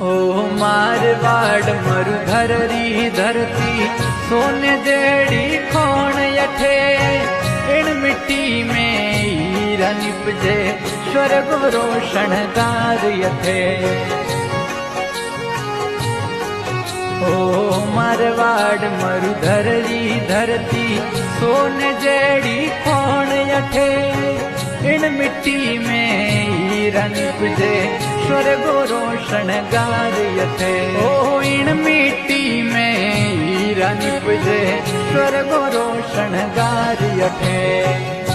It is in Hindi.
ओ मारवाड़ मरुधर री धरती सोने जेड़ी खोण यठे इन मिट्टी में हीरा निपजे स्वर्ग रोशन गार यठे। ओ मारवाड़ मरुधर री धरती सोने जेड़ी खोण यठे इन मिट्टी में हीरा निपजे स्वर्ग रोशन गार यठे। ओ इन मिट्टी में हीरा निपजे स्वर्ग रोशन गार यठे।